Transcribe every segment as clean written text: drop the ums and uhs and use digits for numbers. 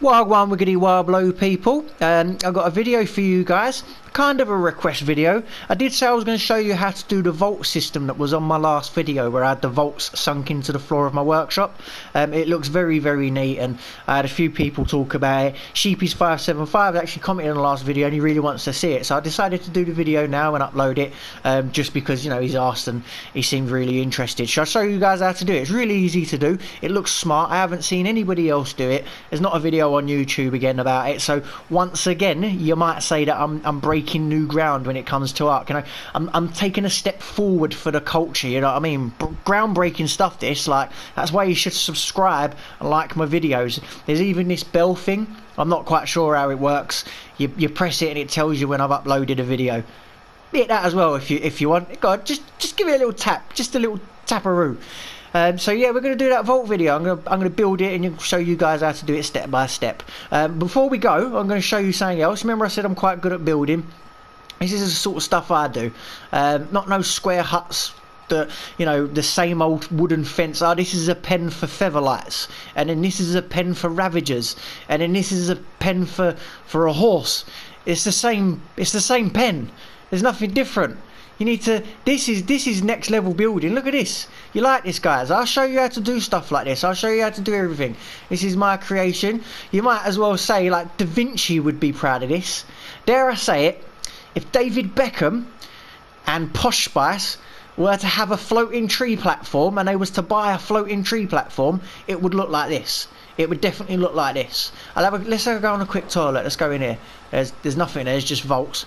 Wagwan wiggity warblow people, I've got a video for you guys, kind of a request video. I did say I was going to show you how to do the vault system that was on my last video where I had the vaults sunk into the floor of my workshop. It looks very neat, and I had a few people talk about it. Sheepies575 actually commented on the last video and he really wants to see it, so I decided to do the video now and upload it, just because, you know, he's asked and he seemed really interested. So I'll show you guys how to do it. It's really easy to do, it looks smart. I haven't seen anybody else do it. There's not a video on YouTube again about it, so once again you might say that I'm breaking new ground when it comes to ARK. You know, I'm taking a step forward for the culture, you know what I mean? Groundbreaking stuff this, like, that's why you should subscribe and like my videos. There's even this bell thing, I'm not quite sure how it works. You press it and it tells you when I've uploaded a video. Hit that as well if you want. Go on, just give it a little tap, just a little taparoo. So yeah, we're going to do that vault video. I'm going to build it and show you guys how to do it step by step. Before we go, I'm going to show you something else. Remember I said I'm quite good at building. This is the sort of stuff I do. Not no square huts that, you know, the same old wooden fence. Oh, this is a pen for featherlights, and then this is a pen for ravagers, and then this is a pen for a horse. It's the same pen. There's nothing different. You need to, this is next level building. Look at this. You like this, guys? I'll show you how to do stuff like this. I'll show you how to do everything. This is my creation. You might as well say, like, Da Vinci would be proud of this. Dare I say it, if David Beckham and Posh Spice were to have a floating tree platform and they was to buy a floating tree platform, it would look like this. It would definitely look like this. Let's go on a quick toilet. Let's go in here. There's nothing there. There's just vaults.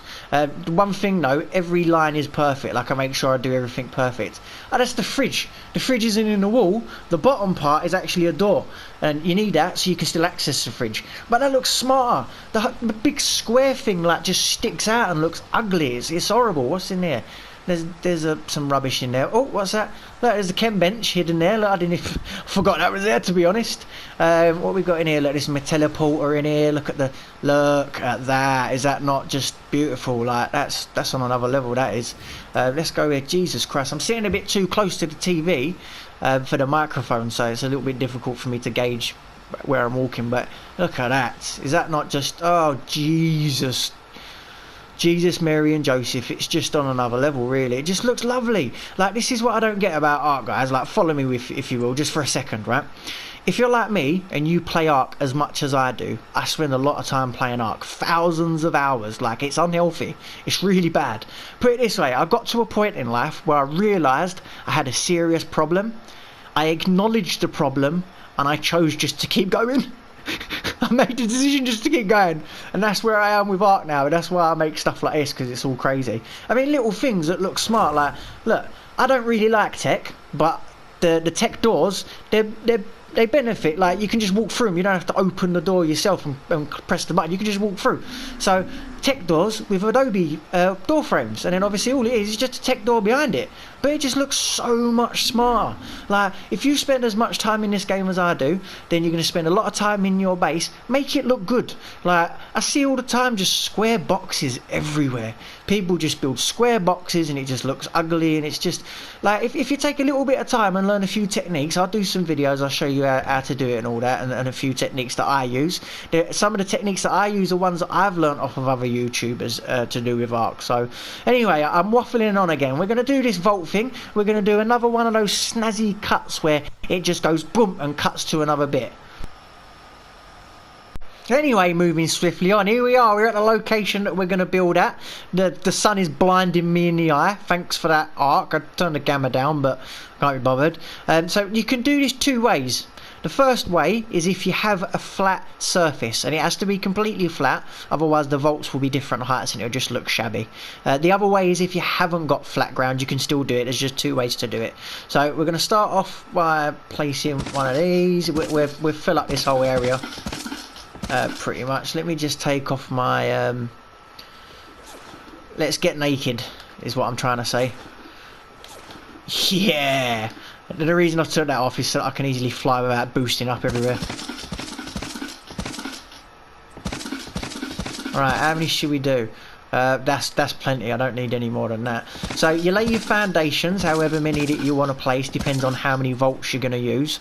One thing though, every line is perfect. Like, I make sure I do everything perfect. Oh, that's the fridge. The fridge isn't in the wall. The bottom part is actually a door, and you need that so you can still access the fridge. But that looks smarter. The big square thing, like, just sticks out and looks ugly. It's horrible. What's in there? There's some rubbish in there. Oh, what's that? Look, there's a chem bench hidden there. Look, I didn't even forgot that was there, to be honest. What we got in here? Look, there's a teleporter in here. Look at that. Is that not just beautiful? Like, that's on another level, that is. Let's go here. Jesus Christ, I'm sitting a bit too close to the TV for the microphone, so it's a little bit difficult for me to gauge where I'm walking. But look at that. Is that not just, oh Jesus, Mary and Joseph? It's just on another level, really. It just looks lovely. Like, this is what I don't get about ARK, guys. Like, follow me with, if you will, just for a second, right? If you're like me and you play ARK as much as I do, I spend a lot of time playing ARK, thousands of hours. Like, it's unhealthy. It's really bad. Put it this way, I got to a point in life where I realised I had a serious problem. I acknowledged the problem and I chose just to keep going. I made the decision just to keep going, and that's where I am with ARK now. That's why I make stuff like this, because it's all crazy. I mean, little things that look smart, like, look, I don't really like tech, but the tech doors, they benefit. Like, you can just walk through them. You don't have to open the door yourself and press the button. You can just walk through. So tech doors with Adobe door frames, and then obviously all it is just a tech door behind it, but it just looks so much smarter. Like, if you spend as much time in this game as I do, then you're going to spend a lot of time in your base. Make it look good. Like, I see all the time just square boxes everywhere. People just build square boxes and it just looks ugly, and it's just like, if you take a little bit of time and learn a few techniques, I'll do some videos, I'll show you how to do it and all that, and a few techniques that I use. Some of the techniques that I use are ones that I've learned off of other YouTubers to do with ARK. So anyway, I'm waffling on again. We're going to do this vault thing. We're going to do another one of those snazzy cuts where it just goes boom and cuts to another bit. Anyway, moving swiftly on, here we are. We're at the location that we're going to build at. The sun is blinding me in the eye. Thanks for that, ARK. I turned the gamma down, but I can't be bothered. So you can do this two ways. The first way is if you have a flat surface, and it has to be completely flat, otherwise the vaults will be different heights and it'll just look shabby. The other way is if you haven't got flat ground, you can still do it. There's just two ways to do it. So we're going to start off by placing one of these. We'll fill up this whole area pretty much. Let me just take off my let's get naked is what I'm trying to say. Yeah, the reason I've turned that off is so that I can easily fly without boosting up everywhere. Alright, how many should we do? That's plenty. I don't need any more than that. So you lay your foundations, however many that you want to place, depends on how many volts you're going to use.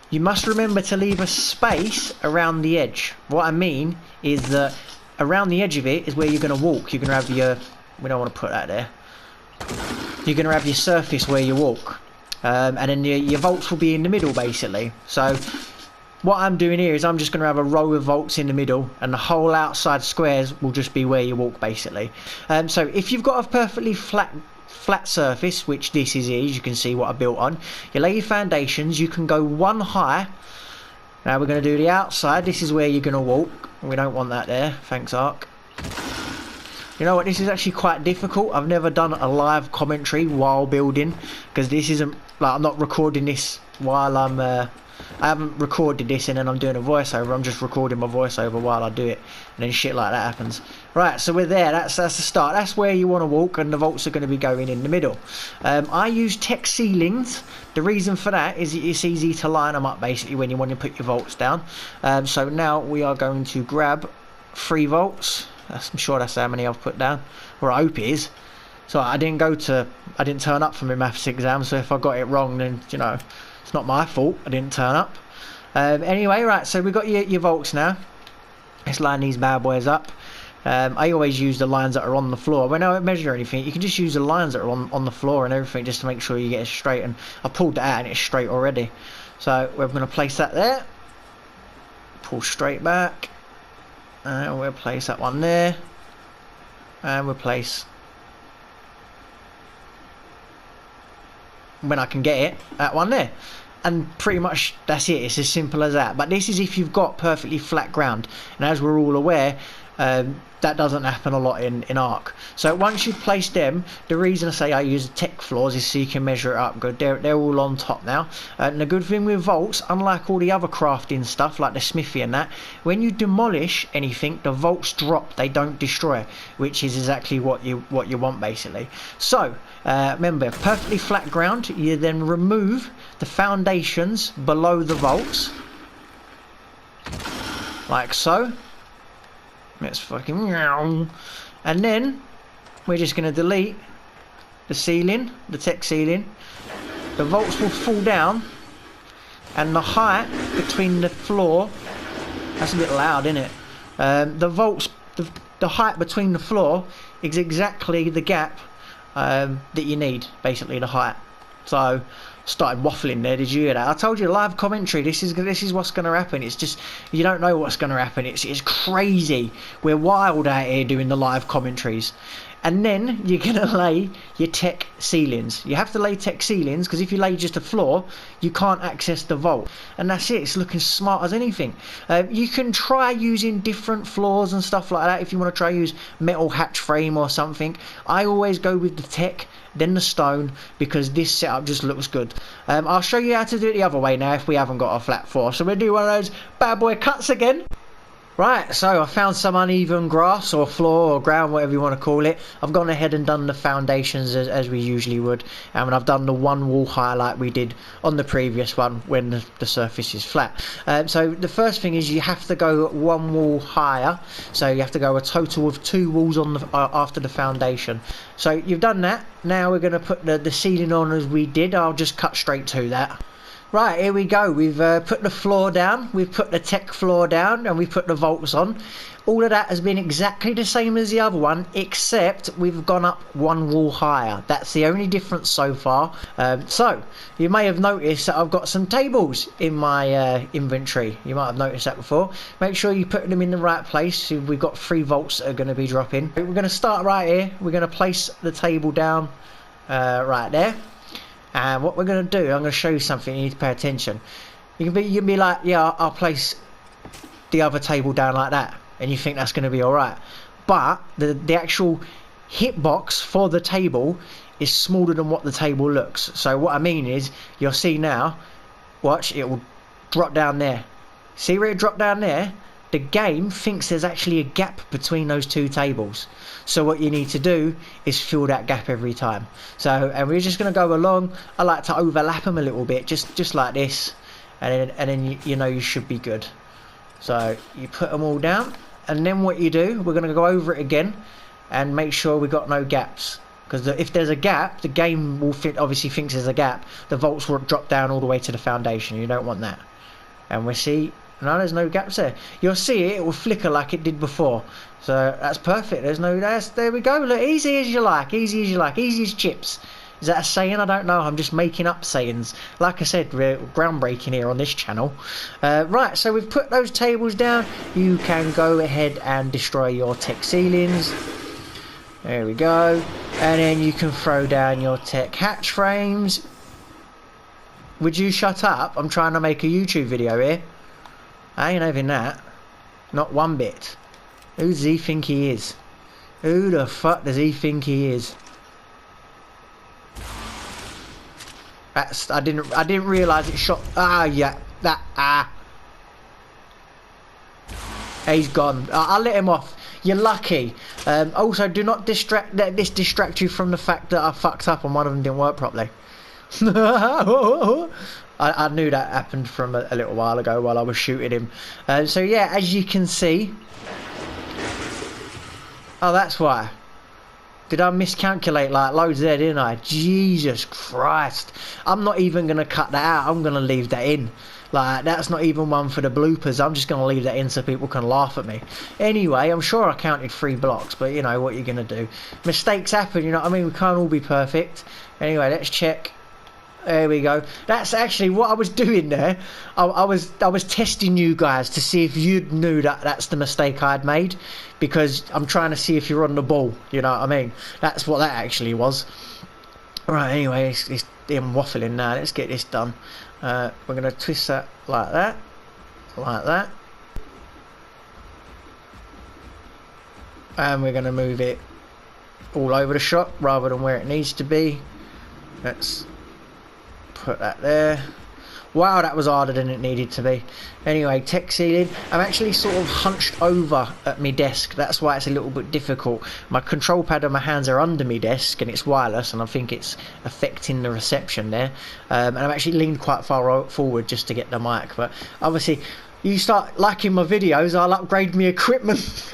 you must remember to leave a space around the edge. What I mean is that around the edge of it is where you're going to walk. You're going to have your... We don't want to put that there. You're going to have your surface where you walk. And then your vaults will be in the middle, basically. So what I'm doing here is I'm just going to have a row of vaults in the middle, and the whole outside squares will just be where you walk, basically. So if you've got a perfectly flat surface, which this is here, you can see what I built on, you lay your foundations, you can go one high. Now we're going to do the outside. This is where you're going to walk. We don't want that there. Thanks, ARK. You know what, this is actually quite difficult. I've never done a live commentary while building, because this isn't, like, I'm not recording this while I'm I haven't recorded this and then I'm doing a voiceover. I'm just recording my voiceover while I do it, and then shit like that happens. Right, so we're there. That's the start. That's where you want to walk, and the vaults are going to be going in the middle. I use tech ceilings. The reason for that is it's easy to line them up, basically, when you want to put your vaults down. So now we are going to grab 3 vaults. I'm sure that's how many I've put down, or I hope it is. So I didn't turn up for my maths exam, so if I got it wrong, then, you know, it's not my fault I didn't turn up. Anyway, right, so we've got your vaults now. Let's line these bad boys up. I always use the lines that are on the floor. When I don't measure anything, you can just use the lines that are on the floor and everything, just to make sure you get it straight. And I pulled that out and it's straight already. So we're going to place that there. Pull straight back. And we'll place that one there. And we'll place, when I can get it, that one there. And pretty much that's it. It's as simple as that. But this is if you've got perfectly flat ground. And as we're all aware, that doesn't happen a lot in ARK. So once you've placed them, the reason I say I use tech floors is so you can measure it up good. They're all on top now. And the good thing with vaults, unlike all the other crafting stuff like the smithy and that, when you demolish anything, the vaults drop. They don't destroy, which is exactly what you want, basically. So remember, perfectly flat ground. You then remove the foundations below the vaults, like so. Let's fucking, and then we're just going to delete the ceiling, the tech ceiling. The vaults will fall down, and the height between the floor, that's a bit loud, isn't it? The vaults, the height between the floor is exactly the gap that you need, basically the height. So started waffling there, did you hear that? I told you, live commentary, this is what's going to happen. It's just, you don't know what's going to happen. It's crazy. We're wild out here doing the live commentaries. And then you're going to lay your tech ceilings. You have to lay tech ceilings, because if you lay just a floor, you can't access the vault. And that's it. It's looking smart as anything. You can try using different floors and stuff like that if you want to try use metal hatch frame or something. I always go with the tech, then the stone, because this setup just looks good. I'll show you how to do it the other way now if we haven't got a flat floor. So we'll do one of those bad boy cuts again. Right, so I found some uneven grass or floor or ground, whatever you want to call it. I've gone ahead and done the foundations as we usually would, and I've done the one wall high like we did on the previous one when the surface is flat. So the first thing is you have to go one wall higher, so you have to go a total of 2 walls on the after the foundation. So you've done that. Now we're going to put the ceiling on as we did. I'll just cut straight to that. Right, here we go. We've put the floor down, we've put the tech floor down, and we've put the vaults on. All of that has been exactly the same as the other one, except we've gone up 1 wall higher. That's the only difference so far. So you may have noticed that I've got some tables in my inventory. You might have noticed that before. Make sure you put them in the right place. We've got 3 vaults that are going to be dropping. We're going to start right here. We're going to place the table down right there. And what we're going to do, I'm going to show you something. You need to pay attention. You can be like, yeah, I'll place the other table down like that, and you think that's going to be alright. But the actual hitbox for the table is smaller than what the table looks. So what I mean is, you'll see now, watch, it will drop down there. See where it dropped down there? The game thinks there's actually a gap between those 2 tables. So what you need to do is fill that gap every time. So, and we're just going to go along. I like to overlap them a little bit, just like this, and then you know you should be good. So you put them all down, and then what you do, we're going to go over it again and make sure we've got no gaps. Because if there's a gap, the game will obviously thinks there's a gap. The vaults will drop down all the way to the foundation. You don't want that. and we see, no, there's no gaps there. You'll see it will flicker like it did before. So that's perfect. There's no, there we go. Look, easy as you like, easy as you like, easy as chips. Is that a saying? I don't know. I'm just making up sayings. Like I said, we're groundbreaking here on this channel. Right, so we've put those tables down. You can go ahead and destroy your tech ceilings. There we go. And then you can throw down your tech hatch frames. Would you shut up? I'm trying to make a YouTube video here. I ain't having that. Not one bit. Who does he think he is? Who the fuck does he think he is? That's, I didn't realise it shot. Ah, yeah, that he's gone. I'll let him off. You're lucky. Also, do not let this distract you from the fact that I fucked up and one of them didn't work properly. I knew that happened from a little while ago while I was shooting him. So yeah, as you can see. Oh, that's why. Did I miscalculate like loads there, didn't I? Jesus Christ. I'm not even going to cut that out. I'm going to leave that in. Like, that's not even one for the bloopers. I'm just going to leave that in so people can laugh at me. Anyway, I'm sure I counted 3 blocks, but you know what you're going to do. Mistakes happen, you know what I mean? We can't all be perfect. Anyway, let's check. There we go. That's actually what I was doing there. I was testing you guys to see if you knew that that's the mistake I'd made, because I'm trying to see if you're on the ball. You know what I mean? That's what that actually was. Right. Anyway, I'm waffling now. Let's get this done. We're gonna twist that like that, and we're gonna move it all over the shop rather than where it needs to be. Let's put that there. Wow, that was harder than it needed to be. Anyway, tech ceiling. I'm actually sort of hunched over at my desk. That's why it's a little bit difficult. My control pad and my hands are under my desk and it's wireless, and I think it's affecting the reception there. And I'm actually leaned quite far forward just to get the mic. But obviously, you start liking my videos, I'll upgrade my equipment.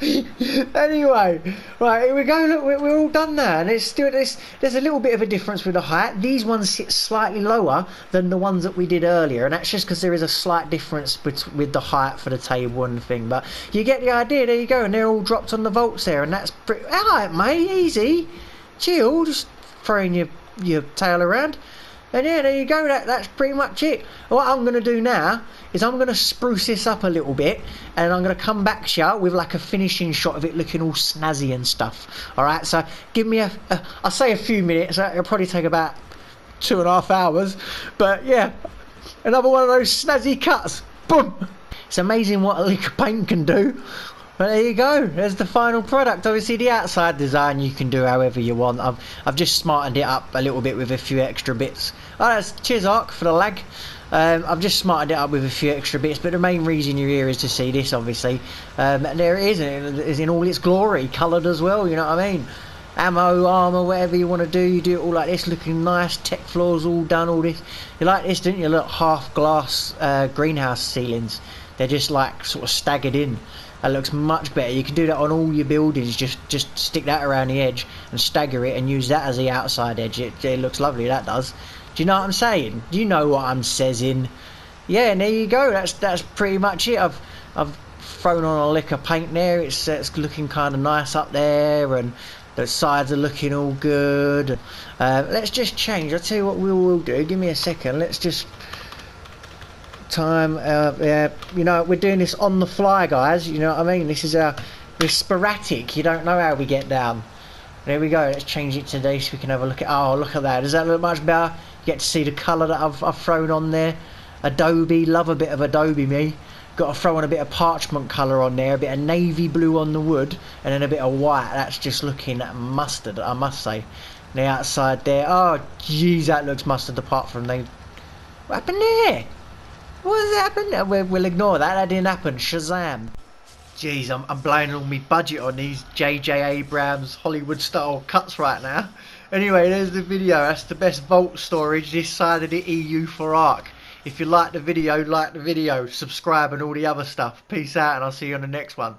Anyway, right, here we go. Look, we're all done now, and there's a little bit of a difference with the height. These ones sit slightly lower than the ones that we did earlier, and that's just because there is a slight difference with the height for the table and the thing. But you get the idea. There you go, and they're all dropped on the vaults there, and that's pretty. Alright, mate, easy, chill, just throwing your tail around. And yeah, there you go, that's pretty much it. What I'm going to do now is I'm going to spruce this up a little bit, and I'm going to come back to you with like a finishing shot of it looking all snazzy and stuff. Alright, so give me I'll say a few minutes, it'll probably take about 2.5 hours, but yeah, another one of those snazzy cuts. Boom! It's amazing what a lick of paint can do. But there you go, there's the final product. Obviously the outside design you can do however you want. I've just smartened it up a little bit with a few extra bits. Alright, cheers ARK for the lag. I've just smartened it up with a few extra bits, but the main reason you're here is to see this, obviously. And there it is, and it is in all its glory, coloured as well, you know what I mean? Ammo, armour, whatever you want to do, you do it all like this, looking nice, tech floors all done, all this. You like this, didn't you? Look, half glass greenhouse ceilings. They're just like sort of staggered in. That looks much better. You can do that on all your buildings. Just stick that around the edge and stagger it and use that as the outside edge. It looks lovely, that does. Do you know what I'm saying? Do you know what I'm saying? Yeah, and there you go. That's pretty much it. I've thrown on a lick of paint there. It's looking kind of nice up there, and the sides are looking all good. Let's just change. I'll tell you what we will do. Give me a second. Let's just yeah, you know, we're doing this on the fly, guys. You know what I mean? This is we're sporadic. You don't know how we get down. There we go. Let's change it today so we can have a look at. Oh, look at that. Does that look much better? You get to see the colour that I've thrown on there. Adobe, love a bit of Adobe, me. Got to throw on a bit of parchment colour on there, a bit of navy blue on the wood, and then a bit of white. That's just looking mustard, I must say. And the outside there. Oh, jeez, that looks mustard apart from the. What happened there? What has happened? We'll ignore that. That didn't happen. Shazam. Jeez, I'm blowing all my budget on these J.J. Abrams Hollywood style cuts right now. Anyway, there's the video. That's the best vault storage this side of the EU for ARK. If you like the video, subscribe and all the other stuff. Peace out, and I'll see you on the next one.